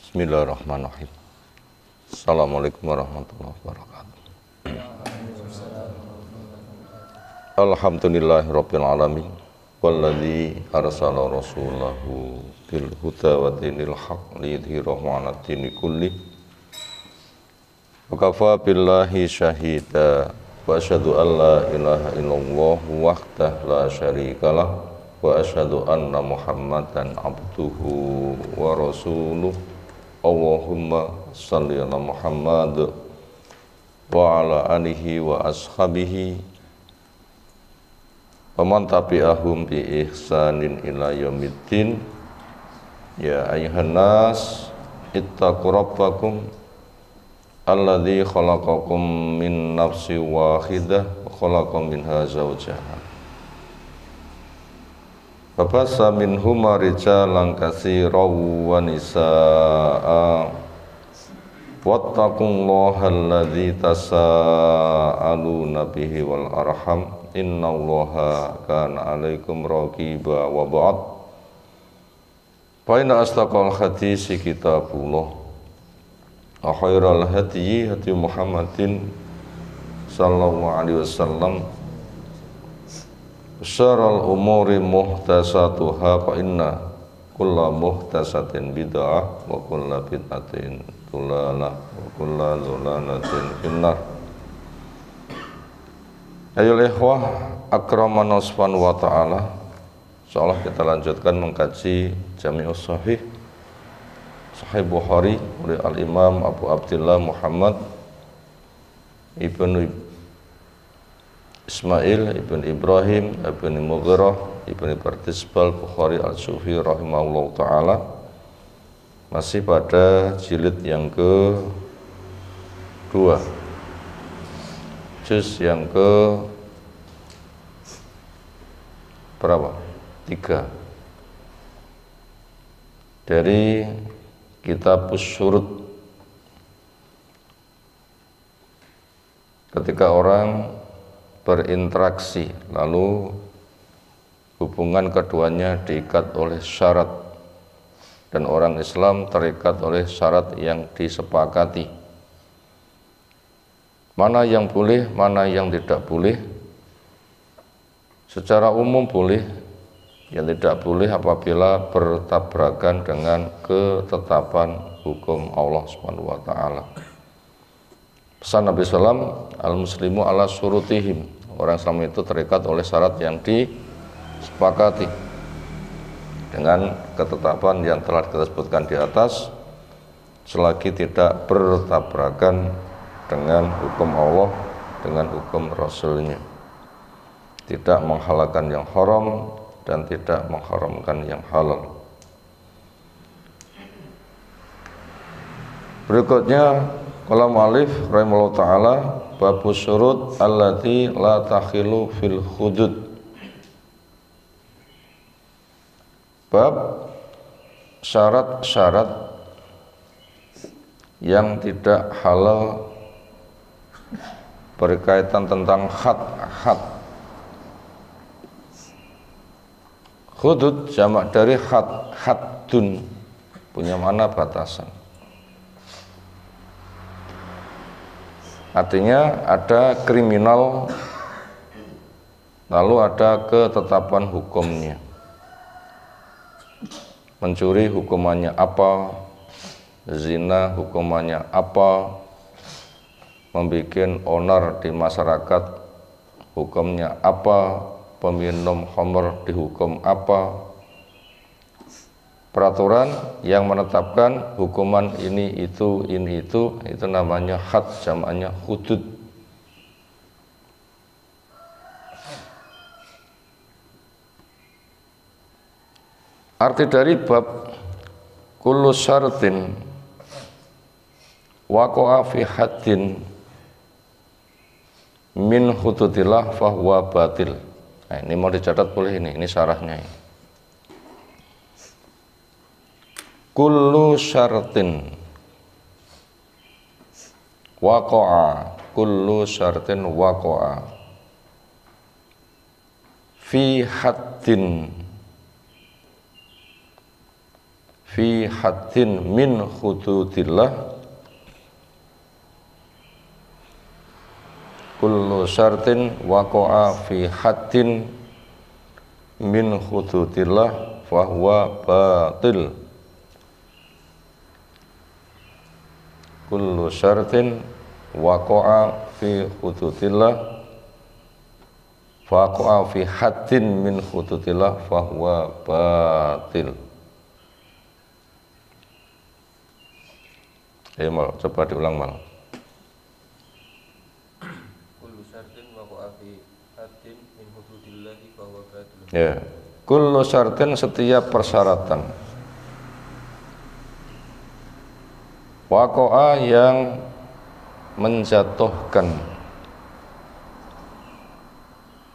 Bismillahirrahmanirrahim. Assalamualaikum warahmatullahi wabarakatuh. Alhamdulillahirabbil alamin. Walladzi arsala rasulahu bil huda wa dinil haqq liyudhhirahu 'ala dini kulli. Wa kafa billahi syahida wa asyhadu an la ilaha illallah wahdahu la syarikalah wa asyhadu anna Muhammadan abduhu wa rasuluh. Allahumma shalli ala Muhammad wa ala alihi wa ashabihi wa man tabi'ahum bi ihsanin ila yaumiddin. Ya ayyuhan nas ittaqu rabbakum alladzi khalaqakum min nafsin wahidah wa khalaqa minha zawjaha Fabassa minhuma rijalan katsiran wa nisaa'a wattaqullaha alladzi tasaaluna bihi wal arham innallaha kana 'alaikum raqiba wa ba'd. Fa inna asdaqal hadisi kitabullah wa khairal hadyi hadyu Muhammadin sallallahu alaihi wasallam. Syarrul umuri muhtasatuha fa inna kulla muhtasatin bid'ah wa kulla bid'atin dalalah wa kulla dhalalatin finnar. Ayolah ikhwah akramana subhanahu wa ta'ala. Insyaallah kita lanjutkan mengkaji Jami'us Shahih Sahih Bukhari oleh Al-Imam Abu Abdillah Muhammad Ibnu Ismail ibn Ibrahim ibn Mughirah ibn Bardizbal Bukhari al-Sufi rahimahullah ta'ala. Masih pada jilid yang ke-2, juz yang ke berapa? 3 dari kitab Usyurut. Ketika orang berinteraksi lalu hubungan keduanya diikat oleh syarat dan orang Islam terikat oleh syarat yang disepakati, mana yang boleh, mana yang tidak boleh. Secara umum boleh, yang tidak boleh apabila bertabrakan dengan ketetapan hukum Allah Subhanahu wa ta'ala. Pesan Nabi SAW, al-muslimu ala surutihim, orang Islam itu terikat oleh syarat yang disepakati dengan ketetapan yang telah kita sebutkan di atas, selagi tidak bertabrakan dengan hukum Allah, dengan hukum Rasulnya, tidak menghalalkan yang haram dan tidak mengharamkan yang halal. Berikutnya qala mu'allif rahimahullah ta'ala babu syurut allati la takhilu fil hudud. Bab syarat-syarat yang tidak halal berkaitan tentang had. Hudud jamak dari haddun, punya makna batasan. Artinya ada kriminal lalu ada ketetapan hukumnya. Mencuri hukumannya apa, zina hukumannya apa, membuat onar di masyarakat hukumnya apa, peminum khamr dihukum apa. Peraturan yang menetapkan hukuman ini itu namanya had, jamaknya hudud. Arti dari bab kullu syartin waqa'a fi haddin min hududillah fahuwa batil. Nah, ini mau dicatat boleh, ini syarahnya ini. Kullu syartin waqa'a, kullu syartin waqa'a fi haddin fi haddin min hududillah kullu syartin waqa'a fi haddin min hududillah fahuwa batil. Kullu syartin waqa'a fi hududillah waqa'a fi haddin min hududillah fahuwa batil. Mal, coba diulang mal. Kullu syartin waqa'a fi haddin min hududillah fahuwa batil. Ya, kullu syartin setiap persyaratan waqa'a yang menjatuhkan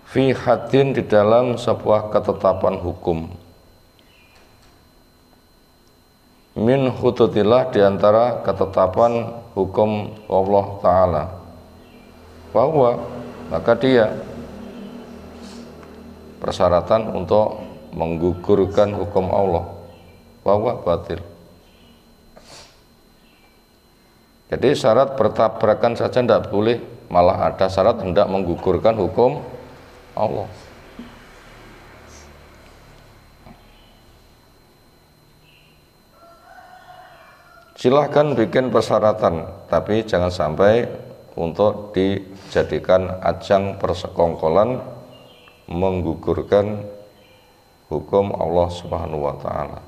fi haddin di dalam sebuah ketetapan hukum min hududillah di antara ketetapan hukum Allah Ta'ala bahwa maka dia persyaratan untuk menggugurkan hukum Allah bahwa batil. Jadi syarat bertabrakan saja tidak boleh, malah ada syarat hendak menggugurkan hukum Allah. Silahkan bikin persyaratan, tapi jangan sampai untuk dijadikan ajang persekongkolan menggugurkan hukum Allah Subhanahu wa Ta'ala.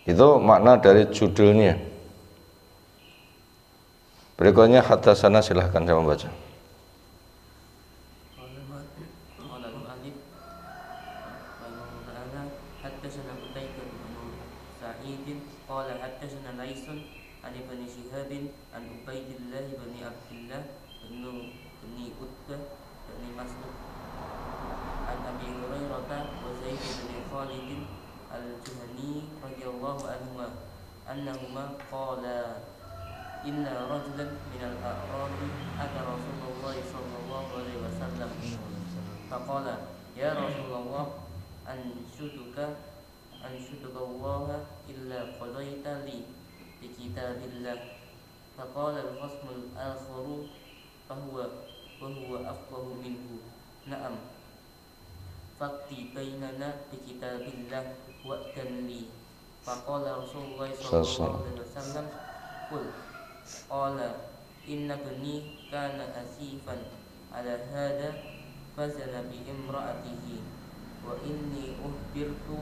Itu makna dari judulnya. Berikutnya haddatsana, silahkan saya membaca. Qala haddatsana Laisun an Ibnu Syihab an Ubaidillah bin Abdullah bin Utbah bin Mas'ud an Abi Hurairah wa Zaid bin Khalid al-Juhani radhiyallahu anhuma annahuma qala inna rajulan min al-a'rabi ata Rasulullah sallallahu alaihi wasallam faqala ya Rasulullah anshuduka Allah illa qadaita li bi kitabillah faqala al-khasmul akharu fahuwa afqahu minhu na'am fakti bainana bi kitabillah wa'tan li faqala Rasulullah sallallahu alaihi wasallam qul qala inna bani kana asifan ala hada fazana bi imra'atihi wa inni uhbirtu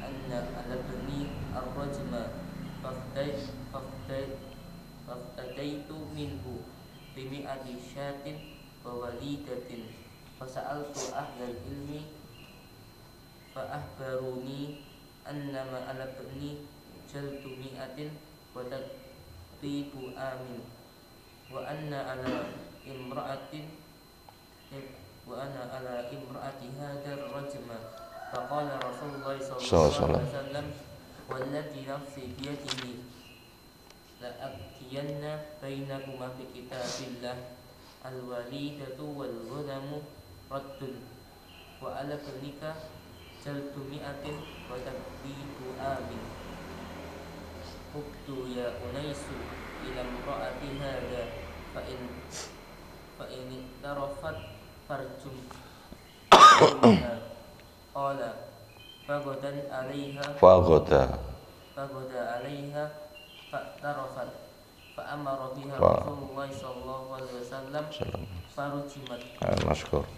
anna ala bani ar-rajma faftadaitu minhu bimi'ati syatin wa walidatin fasa'altu ahlal ilmi fa'ahbaruni annama ala bani jaltu mi'atin wa taqtibu amin wa anna ala imra'atin wa ana ala imra'ati hadar rajma. Faqala Rasulullah sallallahu alaihi wasallam walladzi nafsi biyadihi la aqtiyanna bainakuma bi kitabillah al-walidatu wal ghulamu raddun wa ala banika jaltu mi'atin wa taqdidu amin uktu ya unaisu ila imra'ati hadha fa in tarafat farjum qala fagodan alaiha fa'tarafat fa'amara biha Rasulullah sallallahu alaihi wasallam farujimat. Masyhur.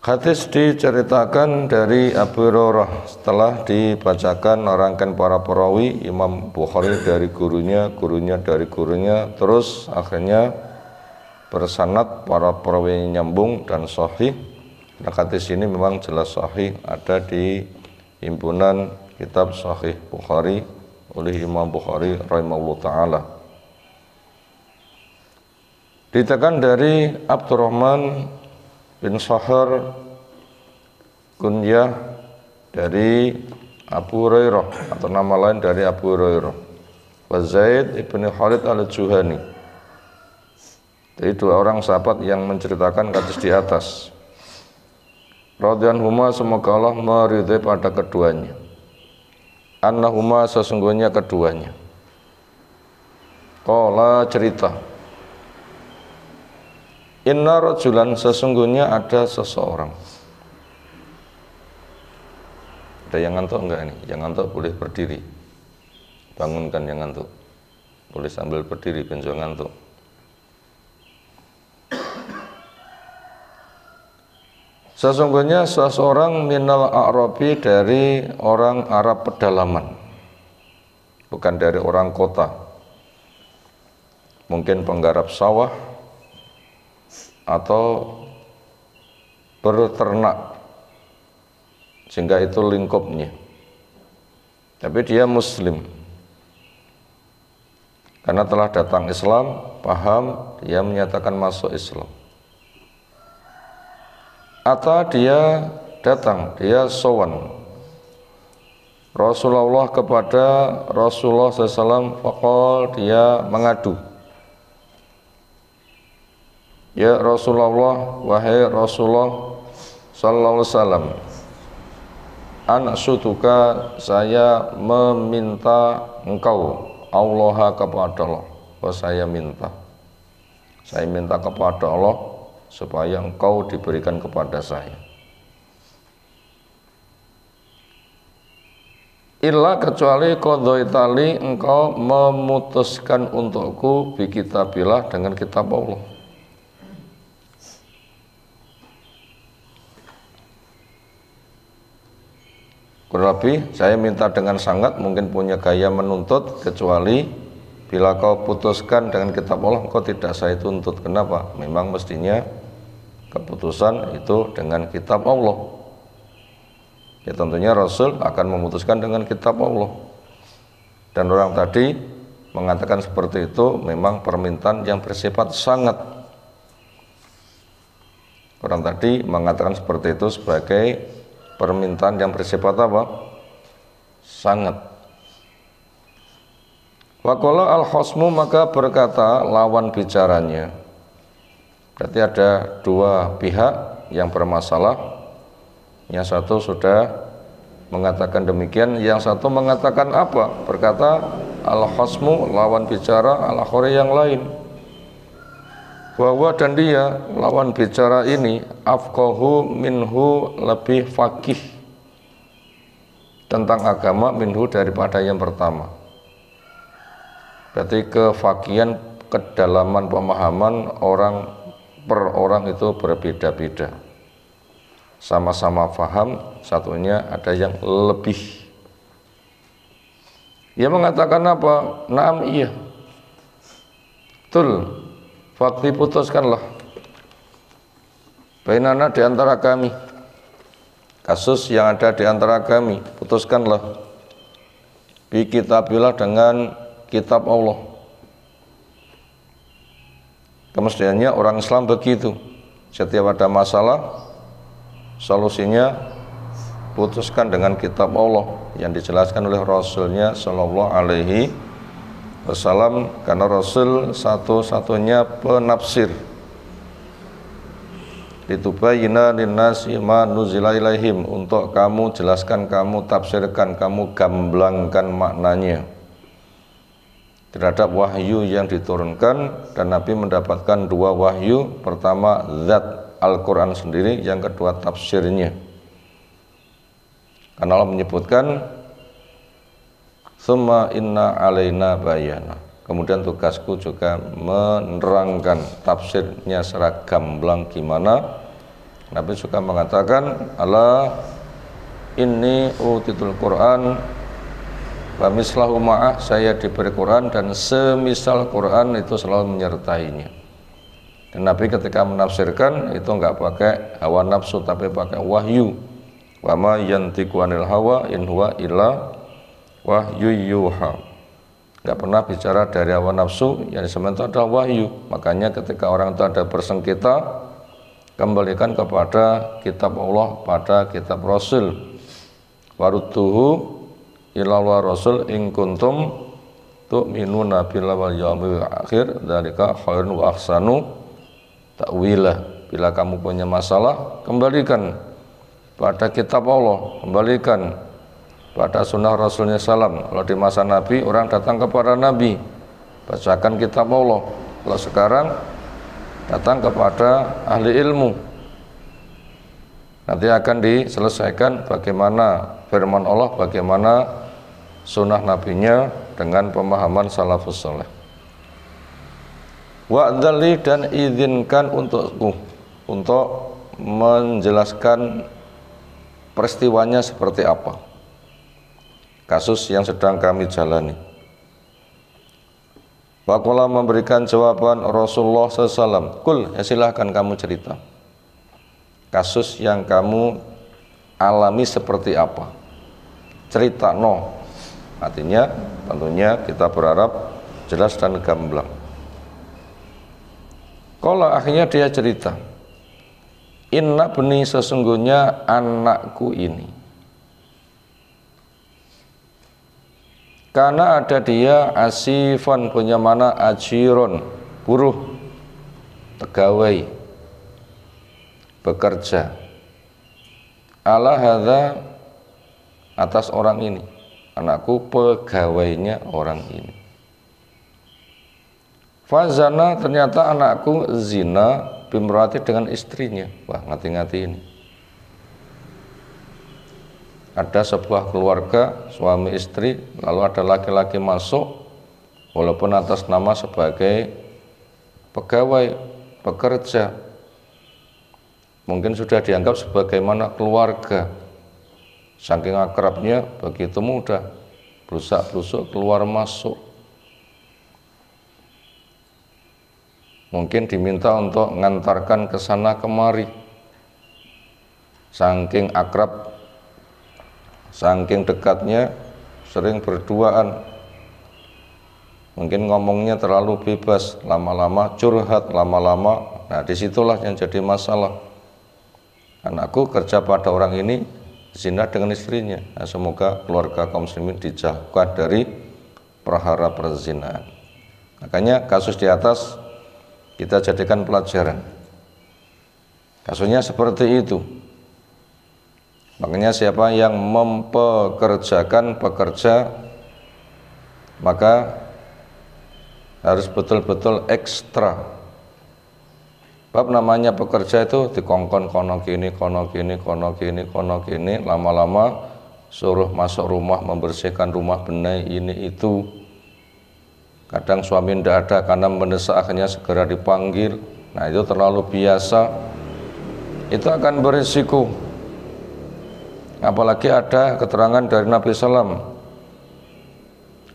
Hadis diceritakan dari Abu Hurairah setelah dibacakan orangkan para perawi, Imam Bukhari dari gurunya dari gurunya, terus akhirnya bersanad para perawi nyambung dan sahih. Nah, hadis ini memang jelas sahih, ada di himpunan kitab Sahih Bukhari oleh Imam Bukhari rahimahullah ta'ala. Ditekan dari Abdurrahman bin Sahar kunyah dari Abu Hurairah atau nama lain dari Abu Hurairah, wa Zaid ibn Khalid al-Juhani. Jadi dua orang sahabat yang menceritakan hadis di atas. radhiyallahu semoga Allah meridhai pada keduanya. Annahuma sesungguhnya keduanya. Qala cerita. Inna rajulan sesungguhnya ada seseorang. Ada yang ngantuk enggak ini? Yang ngantuk boleh berdiri. Bangunkan yang ngantuk. Boleh sambil berdiri benjo ngantuk. Sesungguhnya seseorang minal a'rabi dari orang Arab pedalaman, bukan dari orang kota. Mungkin penggarap sawah atau berternak, sehingga itu lingkupnya. Tapi dia muslim, karena telah datang Islam, paham, dia menyatakan masuk Islam. Atau dia datang, dia sowan Rasulullah kepada Rasulullah SAW, faqal, dia mengadu. Ya Rasulullah, wahai Rasulullah sallallahu alaihi wasallam, ansutuka, saya meminta engkau, Allah kepada Allah, saya minta kepada Allah supaya engkau diberikan kepada saya. Illa kecuali qadhaitali, engkau memutuskan untukku bi kitabillah, dengan kitab Allah. Kurang lebih saya minta dengan sangat, mungkin punya gaya menuntut, kecuali bila kau putuskan dengan kitab Allah, engkau tidak saya tuntut. Kenapa? Memang mestinya keputusan itu dengan kitab Allah. Ya tentunya Rasul akan memutuskan dengan kitab Allah. Dan orang tadi mengatakan seperti itu memang permintaan yang bersifat sangat. Orang tadi mengatakan seperti itu sebagai permintaan yang bersifat apa? Sangat. Wa qala al-khasmu, maka berkata lawan bicaranya. Berarti ada dua pihak yang bermasalah. Yang satu sudah mengatakan demikian, yang satu mengatakan apa? Berkata al-khasmu, lawan bicara, al-akhari yang lain. Bahwa dan dia, lawan bicara ini, afqahu minhu, lebih faqih tentang agama, minhu, daripada yang pertama. Berarti kefakihan, kedalaman pemahaman orang per orang itu berbeda-beda. Sama-sama faham, satunya ada yang lebih. Dia mengatakan apa? Naam, iya. Betul. Fakti, putuskanlah. Bainana, di antara kami. Kasus yang ada di antara kami, putuskanlah. Bi kitabillah, dengan kitab Allah. Kemestiannya orang Islam begitu. Setiap ada masalah, solusinya putuskan dengan kitab Allah yang dijelaskan oleh Rasulnya Shallallahu Alaihi Wasallam, karena Rasul satu-satunya penafsir. Litubayyina linnasi ma nuzila ilaihim, untuk kamu jelaskan, kamu tafsirkan, kamu gamblangkan maknanya terhadap wahyu yang diturunkan. Dan Nabi mendapatkan dua wahyu, pertama zat Al-Quran sendiri, yang kedua tafsirnya. Karena Allah menyebutkan summa inna alaina bayana, kemudian tugasku juga menerangkan tafsirnya secara gamblang gimana. Nabi juga mengatakan ala inni utitul Quran wa mislahu ma'ah, saya diberi Quran dan semisal Quran itu selalu menyertainya. Dan Nabi ketika menafsirkan itu enggak pakai hawa nafsu, tapi pakai wahyu. Wa ma yantiqu anil hawa in huwa illa wahyu yuha. Enggak pernah bicara dari hawa nafsu, yang sementara adalah wahyu. Makanya ketika orang itu ada bersengketa, kembalikan kepada kitab Allah, pada kitab Rasul. Warudduhu ilallah Rasul in kuntum tu'minuna billahi wal yawmil akhir, dzalika khairun wa ahsanu ta'wilah. Bila kamu punya masalah, kembalikan pada kitab Allah, kembalikan pada sunnah Rasulnya salam. Kalau di masa Nabi, orang datang kepada Nabi, bacakan kitab Allah. Kalau sekarang datang kepada ahli ilmu, nanti akan diselesaikan bagaimana firman Allah, bagaimana sunnah nabinya dengan pemahaman salafus saleh. Wa'dzali, dan izinkan untukku untuk menjelaskan peristiwanya seperti apa, kasus yang sedang kami jalani. Faqala, memberikan jawaban Rasulullah SAW, kul, ya silahkan kamu cerita kasus yang kamu alami seperti apa, cerita no. Artinya tentunya kita berharap jelas dan gamblang. Kalau akhirnya dia cerita, inna bni, sesungguhnya anakku ini, karena ada dia asifan, punya mana ajiron, buruh, pegawai, bekerja, ala hadza, atas orang ini, anakku pegawainya orang ini. Fazana, ternyata anakku zina bimrati, dengan istrinya. Wah, ngati-ngati ini. Ada sebuah keluarga, suami istri, lalu ada laki-laki masuk, walaupun atas nama sebagai pegawai, pekerja, mungkin sudah dianggap sebagaimana keluarga. Saking akrabnya, begitu mudah blusak-blusuk keluar masuk. Mungkin diminta untuk mengantarkan ke sana kemari. Saking akrab, saking dekatnya, sering berduaan. Mungkin ngomongnya terlalu bebas, lama-lama curhat, lama-lama. Nah, disitulah yang jadi masalah. Anakku kerja pada orang ini, zina dengan istrinya. Nah, semoga keluarga kaum muslimin dijauhkan dari perhara perzinahan. Makanya kasus di atas kita jadikan pelajaran. Kasusnya seperti itu. Makanya siapa yang mempekerjakan pekerja, maka harus betul-betul ekstra. Bab namanya pekerja itu dikongkon kono gini, kono gini, kono gini, kono gini, lama-lama suruh masuk rumah, membersihkan rumah, benahi ini itu. Kadang suami tidak ada karena mendesak, akhirnya segera dipanggil. Nah, itu terlalu biasa, itu akan berisiko. Apalagi ada keterangan dari Nabi SAW,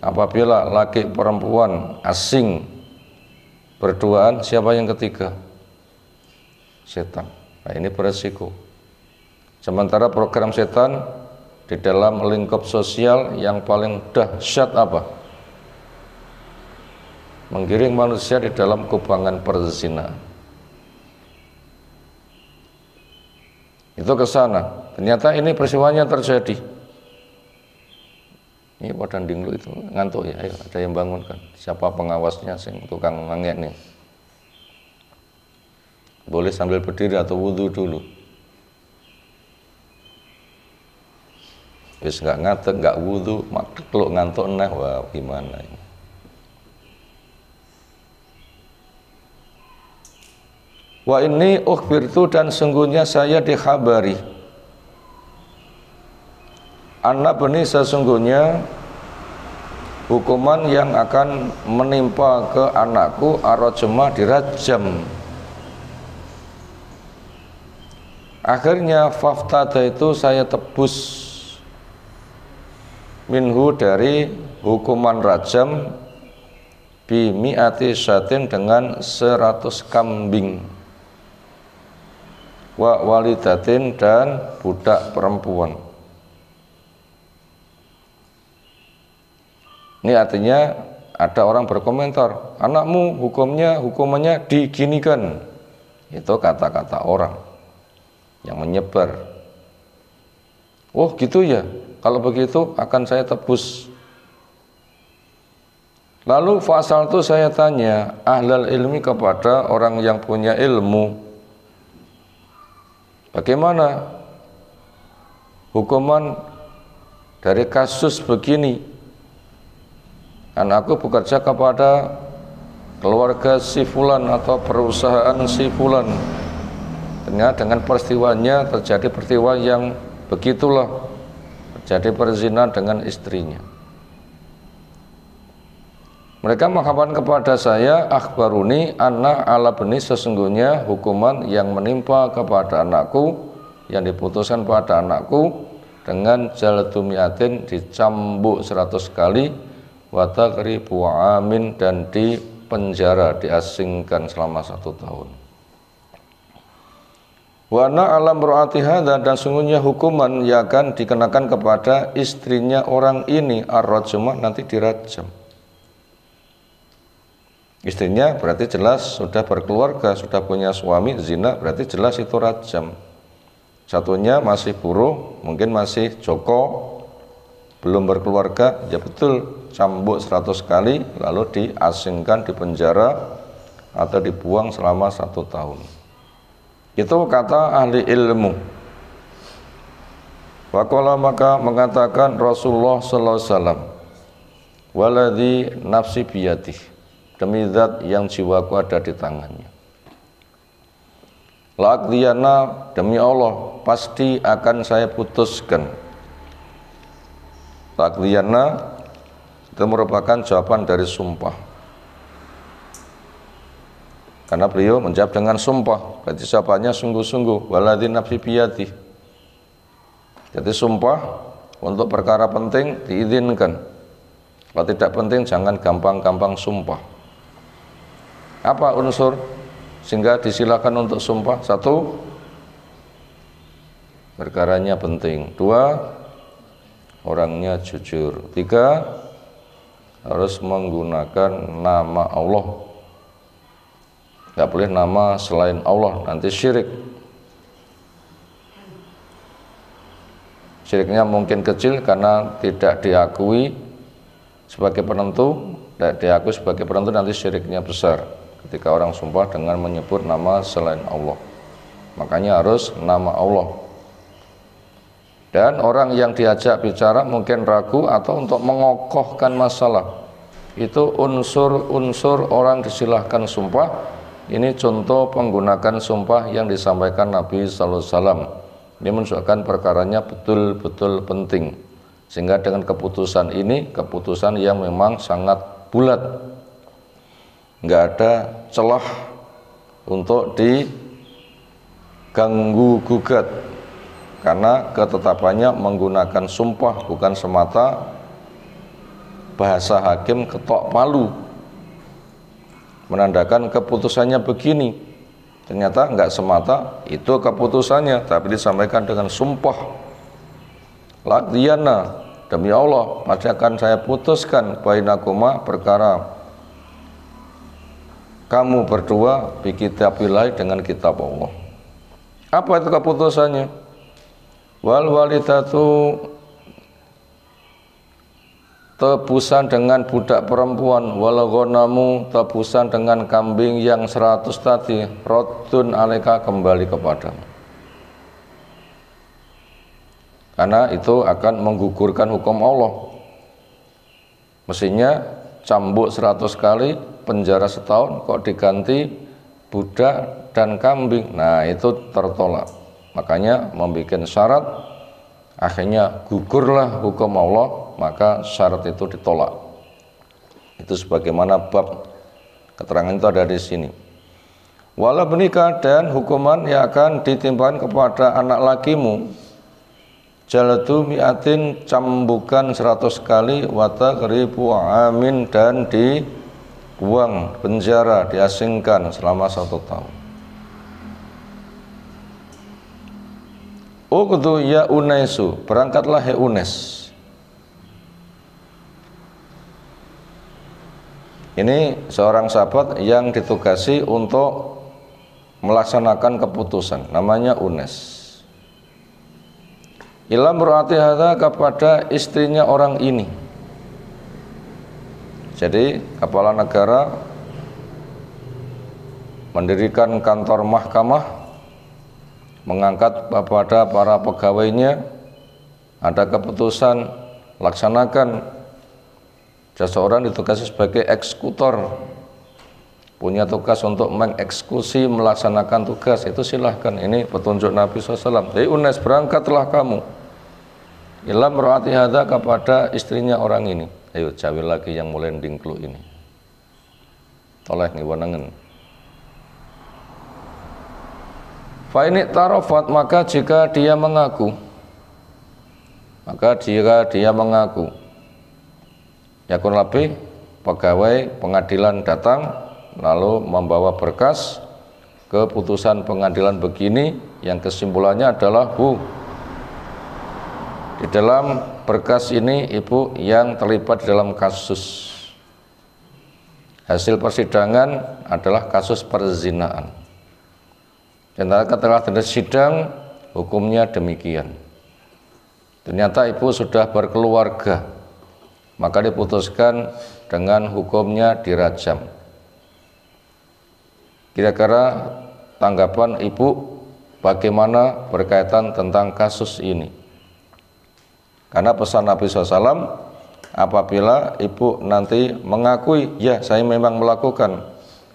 apabila laki perempuan asing berduaan, siapa yang ketiga? Setan. Nah, ini berisiko. Sementara program setan di dalam lingkup sosial yang paling dahsyat apa? Menggiring manusia di dalam kubangan perzinahan. Itu ke sana. Ternyata ini peristiwanya terjadi. Ini pada dinglu itu ngantuk ya. Ayo, ada yang bangunkan. Siapa pengawasnya, sing tukang mangek nih? Boleh sambil berdiri atau wudhu dulu. Wis nggak ngatek, nggak wudhu, makluk ngantuk nah, wah gimana ini? Wa inni ukhbirtu, dan sungguhnya saya dikhabari, anak beni, sesungguhnya hukuman yang akan menimpa ke anakku, arrajma, dirajam. Akhirnya faftada, itu saya tebus minhu, dari hukuman rajam, bimi'ati syatin, dengan 100 kambing, wa walidatin, dan budak perempuan. Ini artinya ada orang berkomentar, anakmu hukumannya diginikan. Itu kata-kata orang yang menyebar. Oh gitu ya, kalau begitu akan saya tebus. Lalu fasal itu saya tanya ahlal ilmi, kepada orang yang punya ilmu, bagaimana hukuman dari kasus begini. Anakku bekerja kepada keluarga si fulan atau perusahaan si fulan. Ternyata dengan peristiwanya terjadi peristiwa yang begitulah, terjadi perzinahan dengan istrinya. Mereka mengatakan kepada saya, akhbaruni anna ala bani, sesungguhnya hukuman yang menimpa kepada anakku, yang diputuskan pada anakku dengan jaldu mi'atin, dicambuk 100 kali, wa taqribu amin, dan di penjara, diasingkan selama 1 tahun. Wa na alam ru'ati hadza, dan sungguhnya hukuman yang akan dikenakan kepada istrinya orang ini, ar-rajmah, nanti dirajam. Istrinya berarti jelas sudah berkeluarga, sudah punya suami, zina, berarti jelas itu rajam. Satunya masih buruh, mungkin masih joko, belum berkeluarga, ya betul, cambuk 100 kali, lalu diasingkan, dipenjara atau dibuang selama 1 tahun. Itu kata ahli ilmu. Waqala, maka mengatakan Rasulullah sallallahu alaihi wasallam, waladzi nafsi biyadih, demi zat yang jiwaku ada di tangannya, la'aqdiyana, demi Allah pasti akan saya putuskan. La'aqdiyana itu merupakan jawaban dari sumpah, karena beliau menjawab dengan sumpah, berarti jawabannya sungguh-sungguh. Waladzi nafsi biyadih, jadi sumpah untuk perkara penting diizinkan, kalau tidak penting jangan gampang-gampang sumpah. Apa unsur sehingga disilakan untuk sumpah? 1, perkaranya penting. 2, orangnya jujur. 3, harus menggunakan nama Allah, nggak boleh nama selain Allah, nanti syirik. Syiriknya mungkin kecil karena tidak diakui sebagai penentu, tidak diakui sebagai penentu, nanti syiriknya besar ketika orang sumpah dengan menyebut nama selain Allah. Makanya harus nama Allah. Dan orang yang diajak bicara mungkin ragu atau untuk mengokohkan masalah, itu unsur-unsur orang disilahkan sumpah. Ini contoh penggunakan sumpah yang disampaikan Nabi sallallahu alaihi wasallam. Ini menunjukkan perkaranya betul-betul penting, sehingga dengan keputusan ini, keputusan yang memang sangat bulat, nggak ada celah untuk diganggu gugat, karena ketetapannya menggunakan sumpah, bukan semata bahasa hakim ketok palu menandakan keputusannya begini. Ternyata enggak semata itu keputusannya, tapi disampaikan dengan sumpah. La'aqdiyana, demi Allah pasti akan saya putuskan bainakuma, perkara kamu berdua, bi kitabillah, dengan kitab Allah. Apa itu keputusannya? Wal walidatu, tebusan dengan budak perempuan, wal ghanamu, tebusan dengan kambing yang 100 tadi, raddun alaika, kembali kepadamu. Karena itu akan menggugurkan hukum Allah. Mestinya cambuk 100 kali, penjara setahun, kok diganti budak dan kambing. Nah, itu tertolak. Makanya membuat syarat, akhirnya gugurlah hukum Allah, maka syarat itu ditolak. Itu sebagaimana bab keterangan itu ada di sini. Wala benikah, dan hukuman yang akan ditimpakan kepada anak lakimu, jaladu mi'atin, cambukan 100 kali, wa taqribu amin, dan dibuang penjara, diasingkan selama 1 tahun. Uqdu ya Unaisu, berangkatlah he Unes. Ini seorang sahabat yang ditugasi untuk melaksanakan keputusan, namanya Unes. Ila mur'ati hadza, kepada istrinya orang ini. Jadi kepala negara mendirikan kantor mahkamah, mengangkat kepada para pegawainya ada keputusan, laksanakan. Seseorang ditugasi sebagai eksekutor, punya tugas untuk mengeksekusi, melaksanakan tugas, itu silahkan. Ini petunjuk Nabi SAW. Hei Unes, berangkatlah kamu ila mraati hadza, kepada istrinya orang ini. Ayo jawil lagi yang mulai dingkluk ini. Toleh ngiwanangen. Fa ini tarafat, maka jika dia mengaku, yakun lebih pegawai pengadilan datang lalu membawa berkas keputusan pengadilan begini, yang kesimpulannya adalah Bu, di dalam berkas ini Ibu yang terlibat dalam kasus, hasil persidangan adalah kasus perzinaan, dan setelah terjadi sidang hukumnya demikian. Ternyata Ibu sudah berkeluarga, maka diputuskan dengan hukumnya dirajam. Kira-kira tanggapan Ibu bagaimana berkaitan tentang kasus ini? Karena pesan Nabi SAW, apabila Ibu nanti mengakui, ya saya memang melakukan,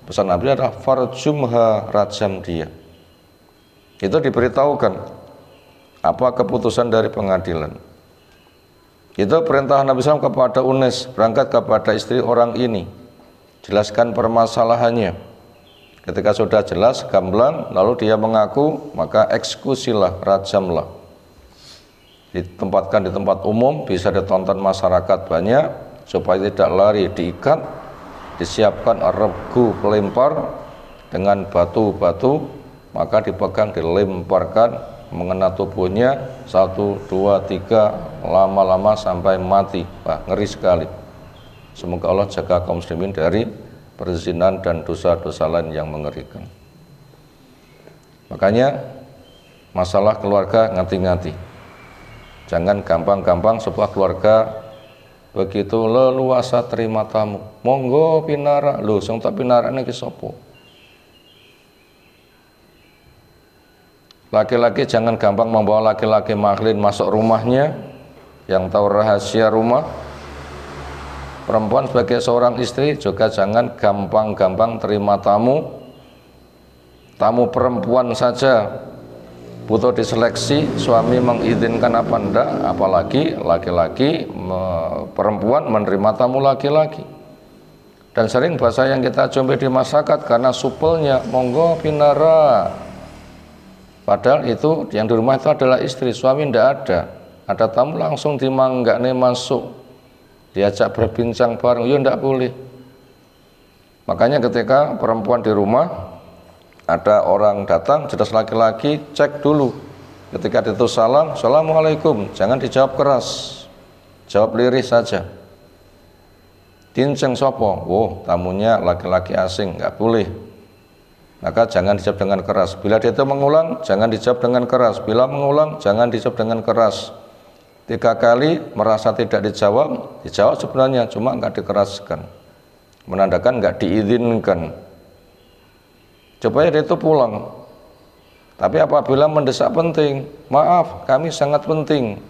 pesan Nabi adalah farjumha, rajam dia. Itu diberitahukan apa keputusan dari pengadilan. Itu perintah Nabi SAW kepada Unes, berangkat kepada istri orang ini, jelaskan permasalahannya. Ketika sudah jelas, gamblang, lalu dia mengaku, maka eksekusilah, rajamlah. Ditempatkan di tempat umum, bisa ditonton masyarakat banyak, supaya tidak lari, diikat, disiapkan regu pelempar dengan batu-batu, maka dipegang, dilemparkan, mengena tubuhnya 1, 2, 3, lama-lama sampai mati. Wah, ngeri sekali. Semoga Allah jaga kaum muslimin dari perzinahan dan dosa-dosa lain yang mengerikan. Makanya masalah keluarga ngati-ngati. Jangan gampang-gampang sebuah keluarga begitu leluasa terima tamu. Monggo pinara, lho sing tak pinara niki sapa? Laki-laki jangan gampang membawa laki-laki maklin masuk rumahnya yang tahu rahasia rumah. Perempuan sebagai seorang istri juga jangan gampang-gampang terima tamu. Tamu perempuan saja butuh diseleksi, suami mengizinkan apa enggak, apalagi laki-laki perempuan menerima tamu laki-laki. Dan sering bahasa yang kita jumpai di masyarakat karena supelnya, monggo pinara. Padahal itu yang di rumah itu adalah istri, suami tidak ada. Ada tamu langsung dimanggakne masuk, diajak berbincang bareng, ya tidak boleh. Makanya ketika perempuan di rumah, ada orang datang, jelas laki-laki, cek dulu. Ketika itu salam, assalamualaikum, jangan dijawab keras, jawab lirih saja. Dinceng sopo, oh tamunya laki-laki asing, nggak boleh. Maka jangan dijawab dengan keras. Bila dia itu mengulang, jangan dijawab dengan keras. Bila mengulang, jangan dijawab dengan keras. 3 kali merasa tidak dijawab, dijawab sebenarnya, cuma nggak dikeraskan, menandakan nggak diizinkan. Supaya dia itu pulang. Tapi apabila mendesak penting, maaf, kami sangat penting,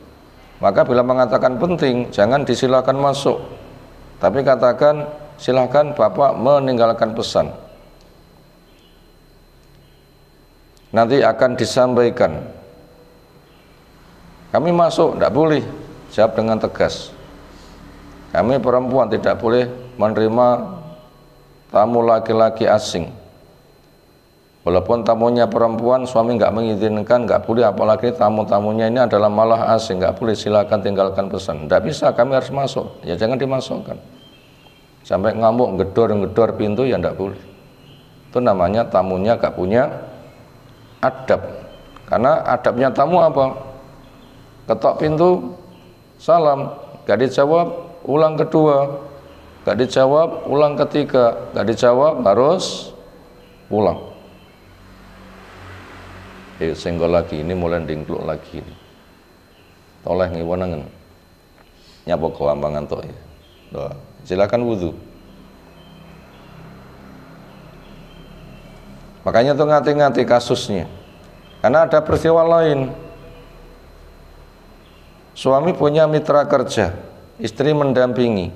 maka bila mengatakan penting, jangan disilakan masuk, tapi katakan silakan Bapak meninggalkan pesan. Nanti akan disampaikan. Kami masuk, tidak boleh, jawab dengan tegas. Kami perempuan tidak boleh menerima tamu laki-laki asing. Walaupun tamunya perempuan, suami nggak mengizinkan, nggak boleh, apalagi tamu-tamunya ini adalah malah asing, nggak boleh, silakan tinggalkan pesan. Tidak bisa, kami harus masuk, ya jangan dimasukkan. Sampai ngamuk, gedor-gedor pintu, ya tidak boleh. Itu namanya tamunya nggak punya adab. Karena adabnya tamu apa? Ketok pintu, salam, gak dijawab, ulang kedua, gak dijawab, ulang ketiga, gak dijawab, harus pulang. Senggol lagi, ini mulai dingkluk lagi ini. Toleh ngiwanangan, nyapa kewambangan toh ya. Doa. Silakan wudhu. Makanya tuh ngati-ngati kasusnya. Karena ada peristiwa lain. Suami punya mitra kerja, istri mendampingi.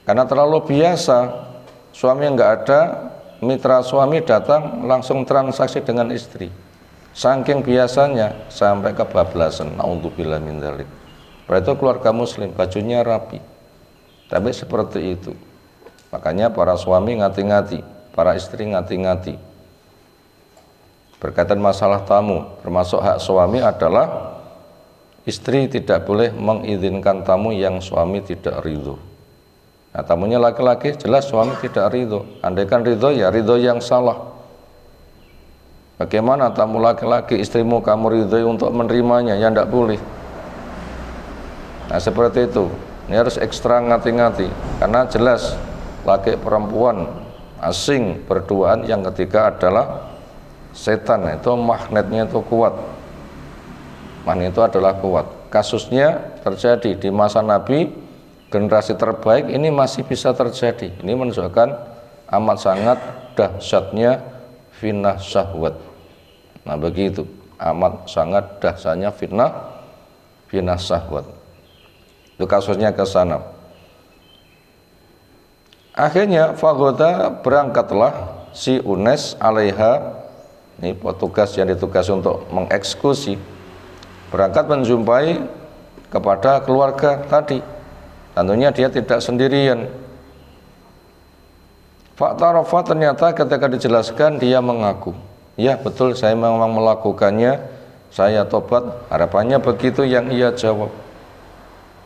Karena terlalu biasa, suami nggak ada, mitra suami datang langsung transaksi dengan istri. Saking biasanya sampai kebablasan, naudzubillah min dzalik. Berarti keluarga muslim bajunya rapi. Tapi seperti itu. Makanya para suami ngati-ngati, para istri ngati-ngati. Berkaitan masalah tamu, termasuk hak suami adalah istri tidak boleh mengizinkan tamu yang suami tidak ridho. Nah, tamunya laki-laki, jelas suami tidak ridho. Andaikan ridho, ya ridho yang salah. Bagaimana tamu laki-laki, istrimu kamu ridhoi untuk menerimanya? Ya tidak boleh. Nah, seperti itu. Ini harus ekstra ngati-ngati. Karena jelas, laki perempuan asing berduaan, yang ketiga adalah setan. Itu magnetnya itu kuat. Magnet itu adalah kuat. Kasusnya terjadi di masa Nabi, generasi terbaik ini masih bisa terjadi. Ini menunjukkan amat sangat dahsyatnya fitnah syahwat. Nah begitu, amat sangat dahsyatnya fitnah syahwat. Itu kasusnya ke sana. Akhirnya fagoda berangkatlah si Unes alaiha, ini petugas yang ditugasi untuk mengeksekusi, berangkat menjumpai kepada keluarga tadi. Tentunya dia tidak sendirian. Fa'tarafa, ternyata ketika dijelaskan dia mengaku, ya betul saya memang melakukannya, saya tobat. Harapannya begitu yang ia jawab.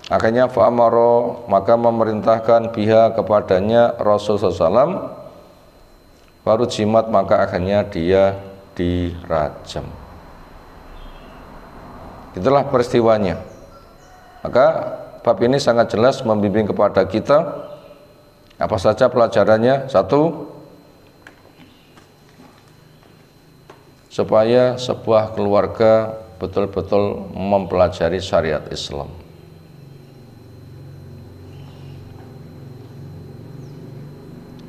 Akhirnya fa'amaro, maka memerintahkan biha kepadanya Rasulullah SAW. Baru jimat, maka akhirnya dia dirajam. Itulah peristiwanya. Maka bab ini sangat jelas membimbing kepada kita. Apa saja pelajarannya? Satu, supaya sebuah keluarga betul-betul mempelajari syariat Islam.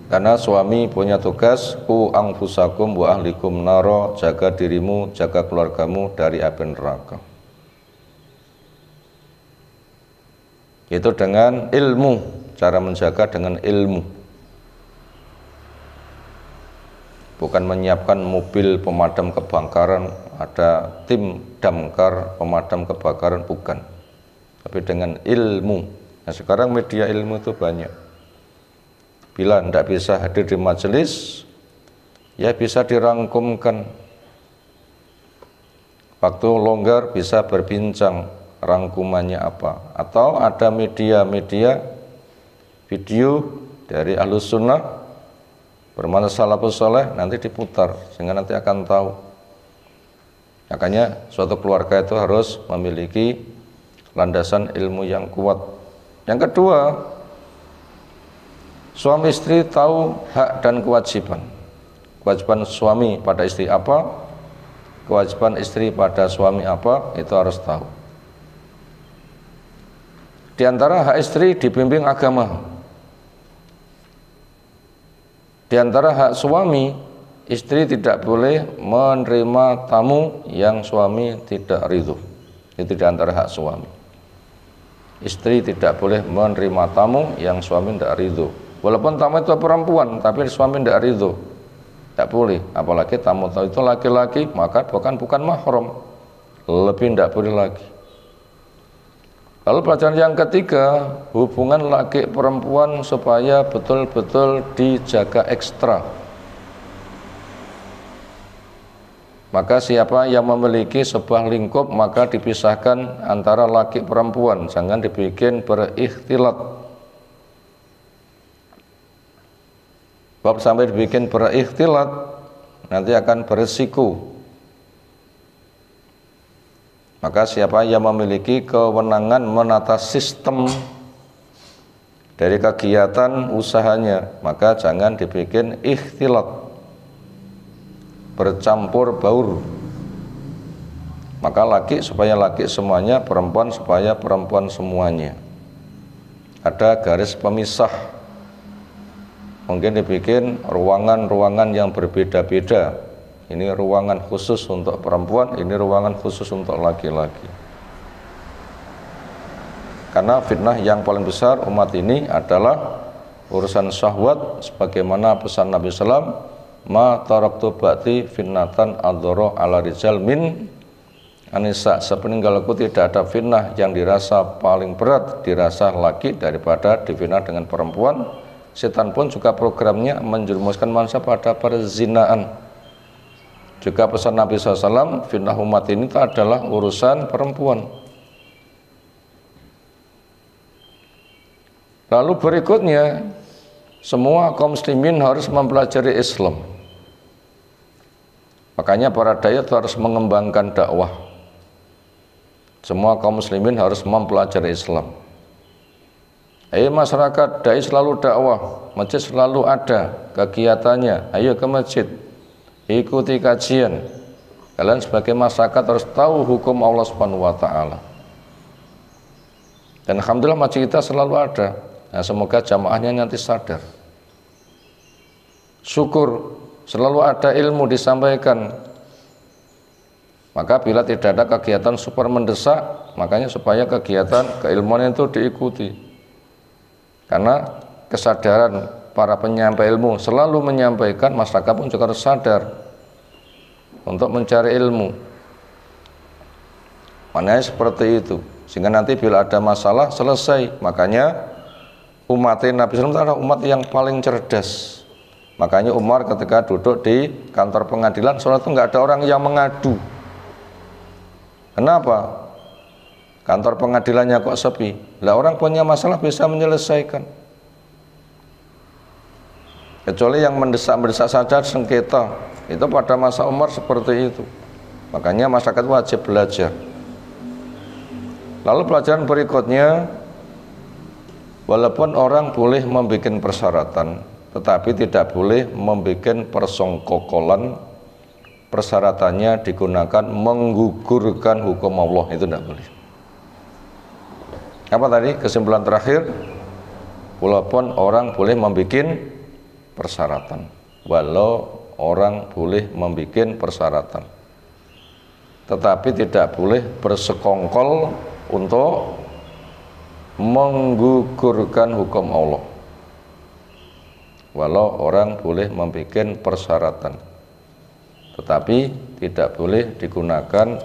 Karena suami punya tugas, ku anfusakum wa ahlikum naro, jaga dirimu, jaga keluargamu dari api neraka. Itu dengan ilmu, cara menjaga dengan ilmu. Bukan menyiapkan mobil pemadam kebakaran, ada tim damkar pemadam kebakaran, bukan. Tapi dengan ilmu. Nah sekarang media ilmu itu banyak. Bila tidak bisa hadir di majelis, ya bisa dirangkumkan. Waktu longgar bisa berbincang, rangkumannya apa. Atau ada media-media video dari Ahlus Sunnah bermana salafus saleh, nanti diputar sehingga nanti akan tahu. Makanya suatu keluarga itu harus memiliki landasan ilmu yang kuat. Yang kedua, suami istri tahu hak dan kewajiban. Kewajiban suami pada istri apa, kewajiban istri pada suami apa, itu harus tahu. Di antara hak istri dibimbing agama. Di antara hak suami, istri tidak boleh menerima tamu yang suami tidak ridho. Itu di antara hak suami. Istri tidak boleh menerima tamu yang suami tidak ridho. Walaupun tamu itu perempuan, tapi suami tidak ridho, tidak boleh. Apalagi tamu itu laki-laki, maka bukan mahram, lebih tidak boleh lagi. Lalu pelajaran yang ketiga, hubungan laki perempuan supaya betul-betul dijaga ekstra. Maka siapa yang memiliki sebuah lingkup, maka dipisahkan antara laki perempuan, jangan dibikin berikhtilat. Bab sampai dibikin berikhtilat, nanti akan beresiko. Maka siapa yang memiliki kewenangan menata sistem dari kegiatan usahanya, maka jangan dibikin ikhtilat, bercampur baur. Maka laki supaya laki semuanya, perempuan supaya perempuan semuanya. Ada garis pemisah. Mungkin dibikin ruangan-ruangan yang berbeda-beda. Ini ruangan khusus untuk perempuan, ini ruangan khusus untuk laki-laki. Karena fitnah yang paling besar umat ini adalah urusan syahwat, sebagaimana pesan Nabi SAW, ma taraktu ba'di fitnatan adhara ala rijal min anisa, sepeninggalku tidak ada fitnah yang dirasa paling berat dirasa laki daripada difitnah dengan perempuan. Setan pun juga programnya menjerumuskan manusia pada perzinaan. Juga pesan Nabi SAW, fitnah umat ini adalah urusan perempuan. Lalu berikutnya, semua kaum muslimin harus mempelajari Islam. Makanya para dai harus mengembangkan dakwah. Semua kaum muslimin harus mempelajari Islam. Masyarakat, dai selalu dakwah, masjid selalu ada kegiatannya. Ayo ke masjid, ikuti kajian. Kalian sebagai masyarakat harus tahu hukum Allah Subhanahu wa taala. Dan alhamdulillah masjid kita selalu ada. Nah, semoga jamaahnya nanti sadar. Syukur selalu ada ilmu disampaikan. Maka bila tidak ada kegiatan super mendesak, makanya supaya kegiatan keilmuan itu diikuti. Karena kesadaran para penyampai ilmu selalu menyampaikan, masyarakat pun juga harus sadar untuk mencari ilmu. Maknanya seperti itu. Sehingga nanti bila ada masalah selesai. Makanya umat Nabi SAW adalah umat yang paling cerdas. Makanya Umar ketika duduk di kantor pengadilan, soalnya itu nggak ada orang yang mengadu. Kenapa? Kantor pengadilannya kok sepi? Lah orang punya masalah bisa menyelesaikan. Kecuali yang mendesak-mendesak saja sengketa. Itu pada masa Umar seperti itu. Makanya masyarakat wajib belajar. Lalu pelajaran berikutnya, walaupun orang boleh membuat persyaratan, tetapi tidak boleh membuat persongkokolan. Persyaratannya digunakan menggugurkan hukum Allah, itu tidak boleh. Apa tadi kesimpulan terakhir? Walaupun orang boleh membuat persyaratan, walau orang boleh membuat persyaratan, tetapi tidak boleh bersekongkol untuk menggugurkan hukum Allah. Walau orang boleh membuat persyaratan, tetapi tidak boleh digunakan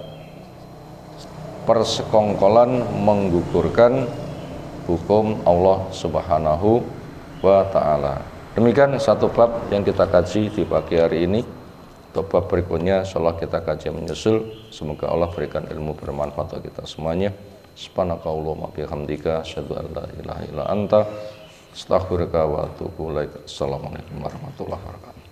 persekongkolan menggugurkan hukum Allah Subhanahu wa ta'ala. Demikian satu bab yang kita kaji di pagi hari ini. Untuk bab berikutnya insyaallah kita kaji menyusul. Semoga Allah berikan ilmu bermanfaat untuk kita semuanya. Subhanakallahumma bihamdika asyhadu an la ilaha illa anta astaghfiruka wa atubu ilaik. Assalamualaikum warahmatullahi wabarakatuh.